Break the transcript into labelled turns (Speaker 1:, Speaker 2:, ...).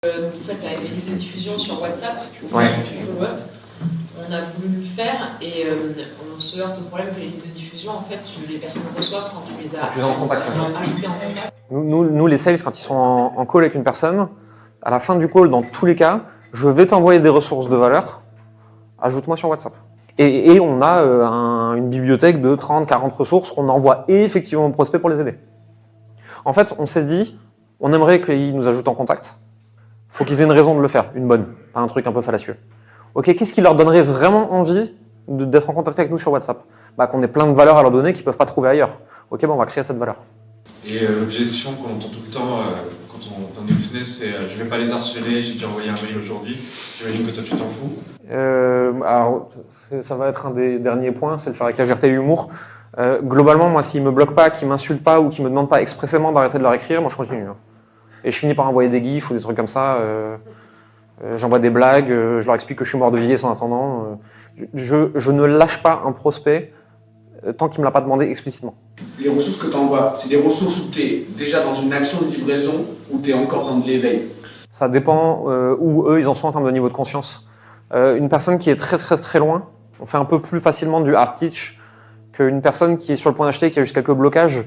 Speaker 1: Vous faites avec les listes de diffusion sur WhatsApp,
Speaker 2: Ouais.
Speaker 1: On a voulu le faire et on se heurte au problème que les listes de diffusion, en fait, les personnes reçoivent quand tu les as
Speaker 2: Tu es en contact.
Speaker 1: ajoutées en contact.
Speaker 2: Nous, les sales, quand ils sont en call avec une personne, à la fin du call, dans tous les cas, je vais t'envoyer des ressources de valeur, ajoute-moi sur WhatsApp. Et on a une bibliothèque de 30, 40 ressources qu'on envoie effectivement aux prospects pour les aider. En fait, on s'est dit, on aimerait qu'ils nous ajoutent en contact. Il faut qu'ils aient une raison de le faire, une bonne, pas un truc un peu fallacieux. Ok, qu'est-ce qui leur donnerait vraiment envie d'être en contact avec nous sur WhatsApp? Qu'on ait plein de valeurs à leur donner qu'ils ne peuvent pas trouver ailleurs. Ok, on va créer cette valeur.
Speaker 3: Et l'objection qu'on entend tout le temps quand on parle du business, c'est je ne vais pas les harceler, j'ai déjà envoyé un mail aujourd'hui, j'imagine que toi tu t'en fous.
Speaker 2: Alors, ça va être un des derniers points, c'est le faire avec légèreté et humour. Globalement, moi, s'ils ne me bloquent pas, qu'ils ne m'insultent pas ou qu'ils ne me demandent pas expressément d'arrêter de leur écrire, moi je continue. Et je finis par envoyer des gifs ou des trucs comme ça. J'envoie des blagues, je leur explique que je suis mort de vieillesse en attendant. Je ne lâche pas un prospect tant qu'il ne me l'a pas demandé explicitement.
Speaker 4: Les ressources que tu envoies, c'est des ressources où tu es déjà dans une action de livraison ou tu es encore dans de l'éveil?
Speaker 2: Ça dépend où eux ils en sont en termes de niveau de conscience. Une personne qui est très loin, on fait un peu plus facilement du hard teach qu'une personne qui est sur le point d'acheter et qui a juste quelques blocages.